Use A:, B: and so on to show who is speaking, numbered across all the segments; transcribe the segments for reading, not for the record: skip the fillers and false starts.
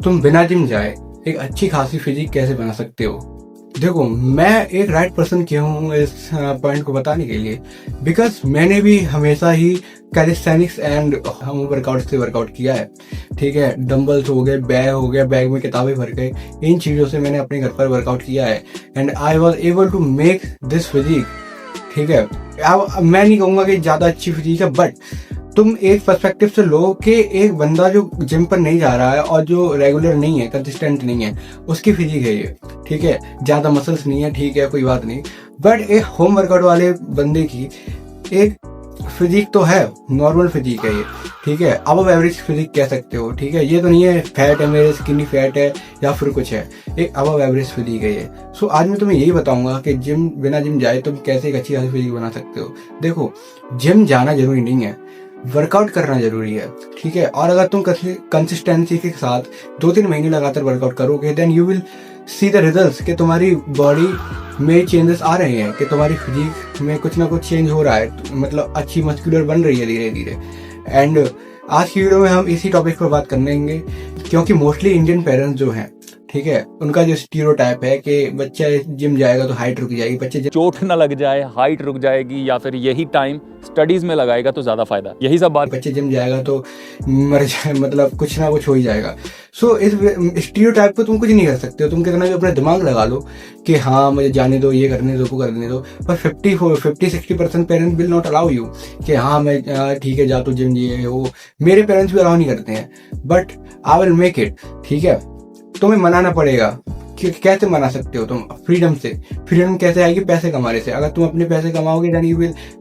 A: तुम बिना जिम जाए एक अच्छी खासी फिजिक कैसे बना सकते हो। देखो, मैं एक राइट पर्सन क्यों हूँ इस पॉइंट को बताने के लिए, बिकॉज मैंने भी हमेशा ही कैलिस्थेनिक्स एंड होम वर्कआउट से वर्कआउट किया है। ठीक है, डंबल्स हो गए, बैग हो गया, बैग में किताबें भर गए, इन चीज़ों से मैंने अपने घर पर वर्कआउट किया है and I was able to make this physique. ठीक है, अब मैं नहीं कहूँगा कि ज़्यादा अच्छी फिजिक है, बट तुम एक पर्सपेक्टिव से लो कि एक बंदा जो जिम पर नहीं जा रहा है और जो रेगुलर नहीं है, कंसिस्टेंट नहीं है, उसकी फिजिक है ये। ठीक है, ज़्यादा मसल्स नहीं है, ठीक है, कोई बात नहीं, बट एक होम वर्कआउट वाले बंदे की एक फिजिक तो है, नॉर्मल फिजिक है ये। ठीक है, अब एवरेज फिजिक कह सकते हो। ठीक है, ये तो नहीं है फैट है, मेरे स्किनी फैट है या फिर कुछ है, एक अब एवरेज फिजिक है ये। सो आज मैं तुम्हें यही बताऊंगा कि जिम बिना जिम जाए तुम कैसे एक अच्छी खासी फिजिक बना सकते हो। देखो, जिम जाना जरूरी नहीं है, वर्कआउट करना जरूरी है। ठीक है, और अगर तुम कंसिस्टेंसी के साथ 2-3 महीने लगातार वर्कआउट करोगे, then you will see the results कि तुम्हारी बॉडी में चेंजेस आ रहे हैं, कि तुम्हारी फिजिक में कुछ ना कुछ चेंज हो रहा है, मतलब अच्छी मस्कुलर बन रही है धीरे धीरे। एंड आज की वीडियो में हम इसी टॉपिक पर बात करेंगे, क्योंकि मोस्टली इंडियन पेरेंट्स जो हैं, ठीक है, उनका जो स्टीरियोटाइप है कि बच्चा जिम जाएगा तो हाइट रुक जाएगी, बच्चे
B: चोट ना लग जाए, हाइट रुक जाएगी, या फिर यही टाइम स्टडीज में लगाएगा तो ज्यादा फायदा, यही सब बात।
A: बच्चे जिम जाएगा तो मर जाए, मतलब कुछ ना कुछ हो ही जाएगा। सो इस स्टीरियोटाइप को तुम कुछ नहीं कर सकते हो, तुम कितना भी अपना दिमाग लगा लो कि हाँ मुझे जाने दो, ये करने दो, वो करने दो, पर 50-60% parents will not allow you कि हाँ मैं ठीक है जा तो जिम, ये वो। मेरे पेरेंट्स भी अलाउ नहीं करते हैं, but I will make it. ठीक है, तुम्हें मनाना पड़ेगा। कैसे मना सकते हो तुम? फ्रीडम से। फ्रीडम कैसे आएगी? पैसे कमाने से। अगर तुम अपने पैसे कमाओगे then you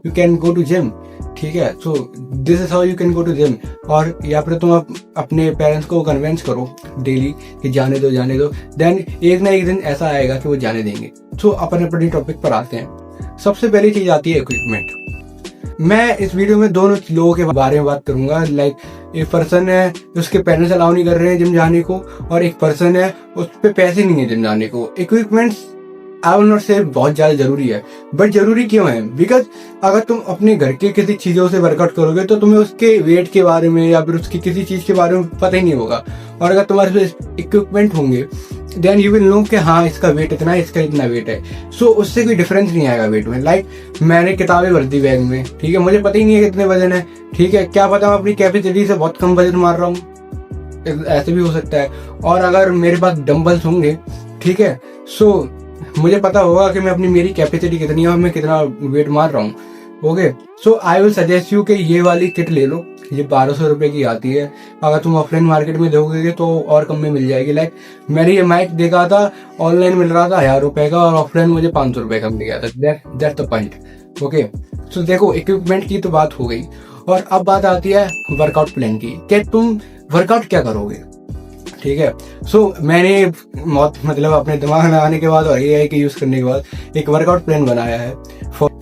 A: can go to gym. ठीक है, so this is how you can go to gym. और या फिर तुम अपने पेरेंट्स को कन्विंस करो डेली कि जाने दो, देन एक ना एक दिन ऐसा आएगा कि वो जाने देंगे। सो अपन अपने टॉपिक पर आते हैं। सबसे पहली चीज आती है इक्विपमेंट। मैं इस वीडियो में दोनों लोगों के बारे में बात करूंगा। लाइक एक पर्सन है उसके पेरेंट्स अलाउ नहीं कर रहे हैं जिम जाने को, और एक पर्सन है उस पे पैसे नहीं है जिम जाने को। इक्विपमेंट्स आई विल नॉट से बहुत ज्यादा जरूरी है, बट जरूरी क्यों है? बिकॉज अगर तुम अपने घर के किसी चीजों से वर्कआउट करोगे तो तुम्हें उसके वेट के बारे में या फिर उसकी किसी चीज के बारे में पता ही नहीं होगा, और अगर तुम्हारे पास इक्विपमेंट होंगे देन यू विल नो कि हाँ इसका वेट इतना है, इसका इतना वेट है। सो उससे कोई डिफरेंस नहीं आएगा वेट में। लाइक मैंने किताबें भर दी बैग में, ठीक है, मुझे पता ही नहीं है कितने वजन है। ठीक है, क्या पता मैं अपनी कैपेसिटी से बहुत कम वजन मार रहा हूँ, ऐसे भी हो सकता है। और अगर मेरे पास डंबल्स होंगे, ठीक है, सो मुझे पता होगा कि मैं अपनी मेरी कैपेसिटी कितनी है और मैं कितना वेट मार रहा हूँ। Okay, so I will suggest you कि ये वाली किट ले लो। ये 1200 रुपए की आती है। अगर तुम ऑफलाइन मार्केट में देखोगे तो और कम में मिल जाएगी। लाइक मैंने ये माइक देखा था, ऑनलाइन मिल रहा था 1000 रुपए का, और ऑफलाइन मुझे 500 रुपए का मिल गया था। That's the point. ओके, सो देखो इक्विपमेंट की तो बात हो गई, और अब बात आती है वर्कआउट प्लान की कि तुम वर्कआउट क्या करोगे। ठीक है, सो मैंने मतलब अपने दिमाग लगाने के बाद और एआई के यूज करने के बाद एक वर्कआउट प्लान बनाया है।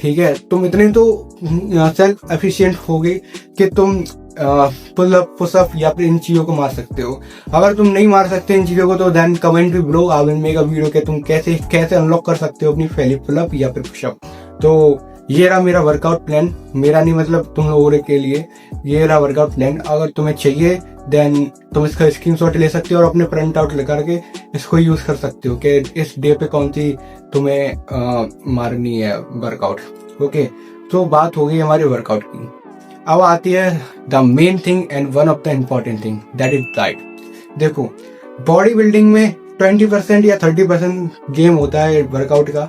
A: ठीक है, तुम इतने तो सेल्फ एफिशिएंट होगे कि तुम पुल अप, पुश अप या फिर इन चीजों को मार सकते हो। अगर तुम नहीं मार सकते इन चीजों को तो देन कमेंट भी blow, I will make a video कि तुम कैसे अनलॉक कर सकते हो अपनी पहली पुल अप या फिर पुश अप। तो ये रहा मेरा वर्कआउट प्लान। मेरा नहीं, मतलब तुम लोगों के लिए ये रहा वर्कआउट प्लान। अगर तुम्हें चाहिए देन तुम इसका स्क्रीनशॉट ले सकते हो और अपने प्रिंट आउट लेकर के इसको यूज कर सकते हो कि इस डे पे कौन सी तुम्हें मारनी है वर्कआउट। ओके, तो बात हो गई हमारे वर्कआउट की। अब आती है the main thing and one of the important thing, that is diet. देखो, बॉडी बिल्डिंग में 20% या 30% गेम होता है वर्कआउट का,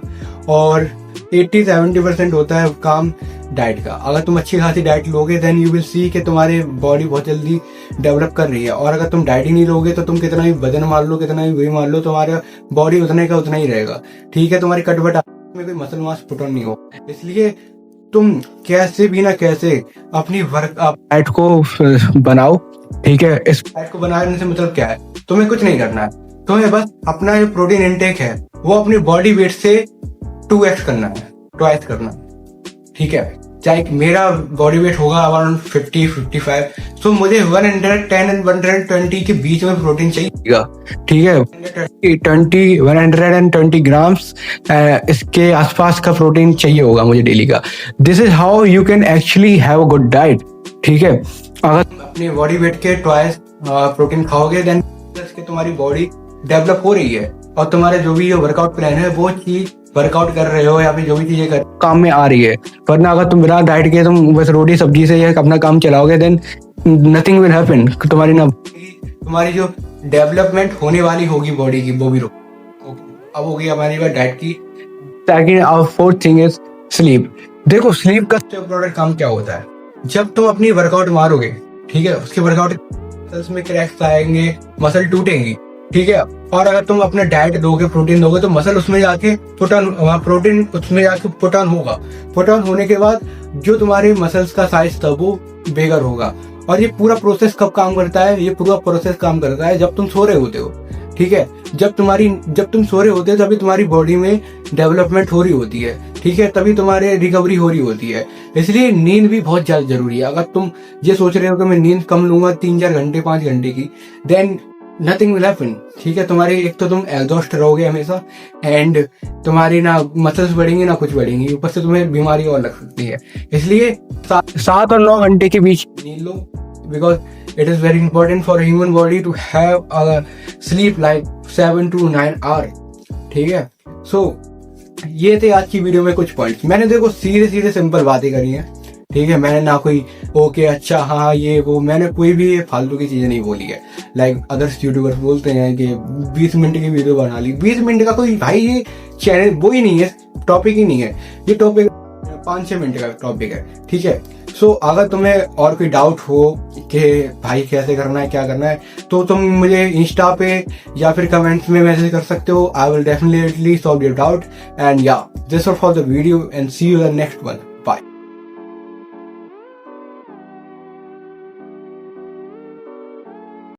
A: और 80-70% होता है काम डाइट का। अगर तुम अच्छी खासी डाइट लोगे देन यू विल सी कि तुम्हारी बॉडी बहुत जल्दी डेवलप कर रही है, और अगर तुम डाइट ही नहीं लोगे तो तुम कितना भी वजन मार लो, कितना भी वेट मार लो, तुम्हारा बॉडी उतने का उतना ही रहेगा। ठीक है, तुम्हारी कटवट में कोई मसल मास पुट ऑन नहीं हो। इसलिए तुम कैसे भी ना कैसे अपनी डाइट को बनाओ। ठीक है, इस डाइट को बनाने से मतलब क्या है? तुम्हें कुछ नहीं करना है, तुम्हें बस अपना जो प्रोटीन इनटेक है वो अपनी बॉडी वेट से 2x करना है, ट्वाइस करना है। ठीक है, चाहे मेरा बॉडी वेट होगा अराउंड 50-55, तो मुझे 110 and 120 के बीच में प्रोटीन चाहिए। ठीक है, 120 ग्राम्स इसके आसपास का प्रोटीन चाहिए होगा मुझे डेली का। This is how you can actually have a good diet. ठीक है, अगर तुम अपने बॉडी वेट के ट्वाइस प्रोटीन खाओगे देन कि तुम्हारी बॉडी डेवलप हो रही है और तुम्हारे जो भी ये वर्कआउट प्लान है वो चीज वर्कआउट कर रहे हो या फिर जो भी चीजें कर काम में आ रही है। वरना अगर तुम बिना डाइट के तुम बस रोटी सब्जी से ये अपना काम चलाओगे देन नथिंग विल हैपन। तुम्हारी जो डेवलपमेंट होने वाली होगी बॉडी की वो भी रुक। अब हो गई हमारी बात डाइट की। सेकंड और फोर्थ थिंग इज स्लीप। देखो स्लीप का सबसे बड़ा काम क्या होता है, जब तुम अपनी वर्कआउट मारोगे, ठीक है, उसके वर्कआउट मसल्स में क्रैक्स आएंगे, मसल टूटेंगी, ठीक है, और अगर तुम अपना डाइट दोगे, प्रोटीन दोगे तो मसल उसमें जाके पुट ऑन, वहाँ प्रोटीन उसमें जाके पुट ऑन होगा। पुट ऑन होने के बाद जो तुम्हारी मसल्स का साइज था वो बिगर होगा। और ये पूरा प्रोसेस कब काम करता है, ये पूरा प्रोसेस काम करता है जब तुम सो रहे होते हो, ठीक है। जब तुम सो रहे होते हो तभी तुम्हारी बॉडी में डेवलपमेंट हो रही होती है, ठीक है, तभी तुम्हारे रिकवरी हो रही होती है। इसलिए नींद भी बहुत ज्यादा जरूरी है। अगर तुम ये सोच रहे हो कि मैं नींद कम लूंगा 3-4 घंटे 5 घंटे की, देन नथिंग विल हैपन, ठीक है। तुम्हारी एक तो तुम एग्जॉस्ट रहोगे हमेशा एंड तुम्हारी ना मसल्स बढ़ेंगी ना कुछ बढ़ेंगी, ऊपर से तुम्हें बीमारी और लग सकती है। इसलिए 7 और 9 घंटे के बीच नींद लो, because it is very important for a human body to have a sleep like 7 to 9 hours, ठीक है। So ये थे आज की वीडियो में कुछ पॉइंट्स। मैंने देखो सीधे सिंपल बातें करी हैं, ठीक है। मैंने ना कोई ओके अच्छा हाँ ये वो, मैंने कोई भी फालतू की चीजें नहीं बोली है। लाइक अदर्स यूट्यूबर्स बोलते हैं कि 20 मिनट की वीडियो बना ली। 20 मिनट का कोई भाई ये चैनल वो ही नहीं है, टॉपिक ही नहीं है ये। टॉपिक 5-6 मिनट का टॉपिक है, ठीक है। सो अगर तुम्हें और कोई डाउट हो कि भाई कैसे करना है क्या करना है, तो तुम मुझे इंस्टा पे या फिर कमेंट्स में मैसेज कर सकते हो। I will definitely solve your doubt and yeah this for the video and see you the next one.